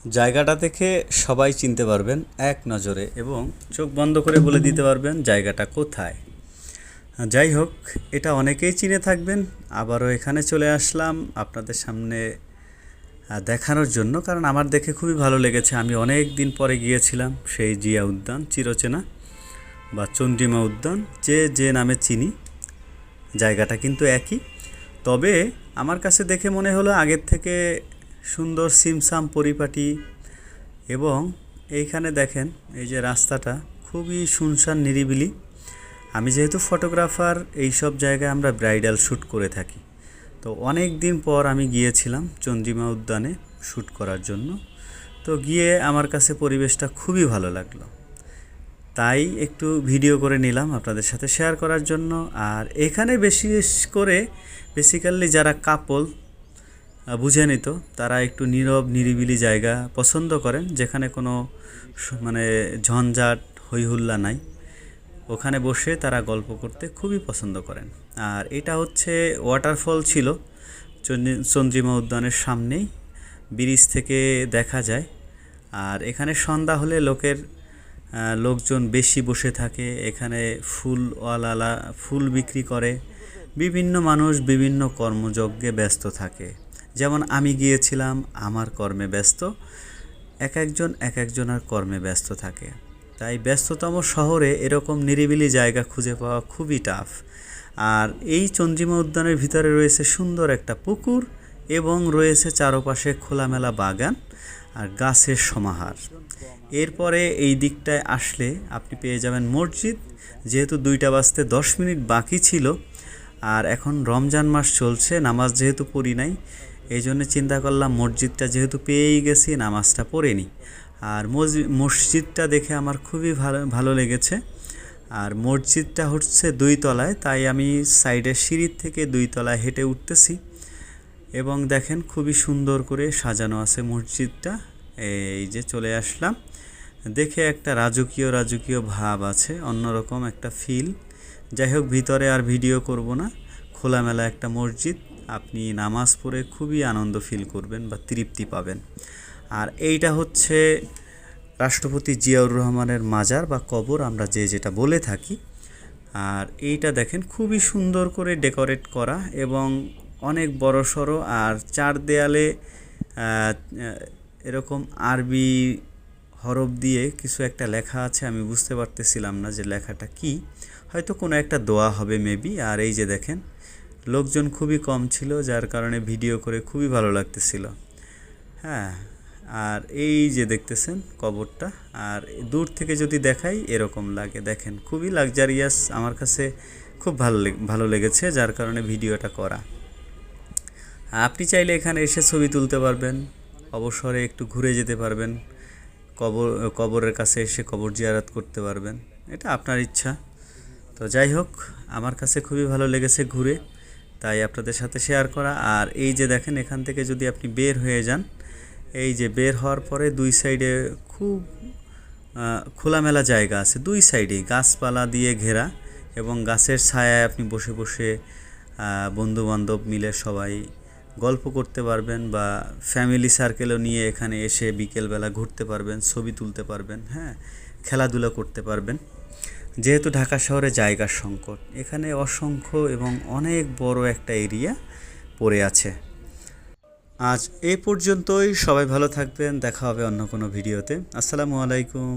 জায়গাটা দেখে সবাই চিনতে পারবেন এক নজরে এবং চোখ বন্ধ করে বলে দিতে পারবেন জায়গাটা কোথায়। যাই হোক, এটা অনেকেই চিনে থাকবেন। আবারও এখানে চলে আসলাম আপনাদের সামনে দেখানোর জন্য, কারণ আমার দেখে খুবই ভালো লেগেছে। আমি অনেক দিন পরে গিয়েছিলাম সেই জিয়া উদ্যান, চিরচেনা বা চন্দ্রিমা উদ্যান, যে যে নামে চিনি। জায়গাটা কিন্তু একই, তবে আমার কাছে দেখে মনে হলো আগের থেকে সুন্দর সিমসাম পরিপাটি। এবং এইখানে দেখেন এই যে রাস্তাটা খুবই শুনশান নিরিবিলি। আমি যেহেতু ফটোগ্রাফার, এই সব জায়গায় আমরা ব্রাইডাল শ্যুট করে থাকি। তো অনেক দিন পর আমি গিয়েছিলাম চন্দ্রিমা উদ্যানে শ্যুট করার জন্য। তো গিয়ে আমার কাছে পরিবেশটা খুবই ভালো লাগলো, তাই একটু ভিডিও করে নিলাম আপনাদের সাথে শেয়ার করার জন্য। আর এখানে বিশেষ করে বেসিক্যালি যারা কাপল বুঝে নিত, তারা একটু নীরব নিরিবিলি জায়গা পছন্দ করেন, যেখানে কোনো মানে ঝঞ্ঝাট হইহুল্লা নাই। ওখানে বসে তারা গল্প করতে খুবই পছন্দ করেন। আর এটা হচ্ছে ওয়াটারফল ছিল চন্দ্রিমা উদ্যানের সামনেই, ব্রিজ থেকে দেখা যায়। আর এখানে সন্ধ্যা হলে লোকজন বেশি বসে থাকে। এখানে ফুলওয়ালারা ফুল বিক্রি করে। বিভিন্ন মানুষ বিভিন্ন কর্মযজ্ঞে ব্যস্ত থাকে। যেমন আমি গিয়েছিলাম আমার কর্মে ব্যস্ত, এক একজনের কর্মে ব্যস্ত থাকে। তাই ব্যস্ততম শহরে এরকম নিরিবিলি জায়গা খুঁজে পাওয়া খুবই টাফ। আর এই চন্দ্রিমা উদ্যানের ভিতরে রয়েছে সুন্দর একটা পুকুর এবং রয়েছে চারপাশে খোলামেলা বাগান আর গাছের সমাহার। এরপরে এই দিকটায় আসলে আপনি পেয়ে যাবেন মসজিদ। যেহেতু 2টা বাজতে 10 মিনিট বাকি ছিল, আর এখন রমজান মাস চলছে, নামাজ যেহেতু পড়ি নাই, এই জন্য চিন্তা করলাম মসজিদটা যেহেতু পেয়েই গেছি, নামাজটা পড়ে নিই। আর মসজিদটা দেখে আমার খুবই ভালো লেগেছে। আর মসজিদটা হচ্ছে 2 তলায়, তাই আমি সাইডের সিঁড়ির থেকে 2 তলায় হেঁটে উঠতেছি। এবং দেখেন খুবই সুন্দর করে সাজানো আছে মসজিদটা। এই যে চলে আসলাম, দেখে একটা রাজকীয় ভাব আছে, অন্যরকম একটা ফিল। যাই হোক, ভিতরে আর ভিডিও করব না। খোলামেলা একটা মসজিদ, আপনি নামাজ পড়ে খুবই আনন্দ ফিল করবেন বা তৃপ্তি পাবেন। আর এইটা হচ্ছে রাষ্ট্রপতি জিয়াউর রহমানের মাজার বা কবর, আমরা যেটা বলে থাকি। আর এইটা দেখেন খুবই সুন্দর করে ডেকোরেট করা এবং অনেক বড়সড়। আর 4 দেয়ালে এরকম আরবি হরফ দিয়ে কিছু একটা লেখা আছে। আমি বুঝতে পারতেছিলাম না যে লেখাটা কি, হয়তো কোনো একটা দোয়া হবে মেবি। আর এই যে দেখেন লোকজন খুবই কম ছিল, যার কারণে ভিডিও করে খুবই ভালো লাগতেছিল। হ্যাঁ, আর এই যে দেখতেছেন কবরটা, আর দূর থেকে যদি দেখাই এরকম লাগে। দেখেন খুবই লাক্সারিয়াস, আমার কাছে খুব ভালো লেগেছে, যার কারণে ভিডিওটা করা। আপনি চাইলে এখানে এসে ছবি তুলতে পারবেন, অবসরে একটু ঘুরে যেতে পারবেন, কবরের কাছে এসে কবর জিয়ারত করতে পারবেন, এটা আপনার ইচ্ছা। তো যাই হোক, আমার কাছে খুবই ভালো লেগেছে ঘুরে, তাই আপনাদের সাথে শেয়ার করা। আর এই যে দেখেন, এখান থেকে যদি আপনি বের হয়ে যান, এই যে বের হওয়ার পরে 2 সাইডে খুব খোলামেলা জায়গা আছে, 2 সাইডেই গাছপালা দিয়ে ঘেরা। এবং গাছের ছায়ায় আপনি বসে বসে বন্ধুবান্ধব মিলে সবাই গল্প করতে পারবেন, বা ফ্যামিলি সার্কেলও নিয়ে এখানে এসে বিকেলবেলা ঘুরতে পারবেন, ছবি তুলতে পারবেন, হ্যাঁ, খেলাধুলা করতে পারবেন। যেহেতু ঢাকা শহরে জায়গার সংকট, এখানে অসংখ্য এবং অনেক বড় একটা এরিয়া পড়ে আছে। আজ এই পর্যন্তই, সবাই ভালো থাকবেন, দেখা হবে অন্য কোনো ভিডিওতে। আসসালামু আলাইকুম।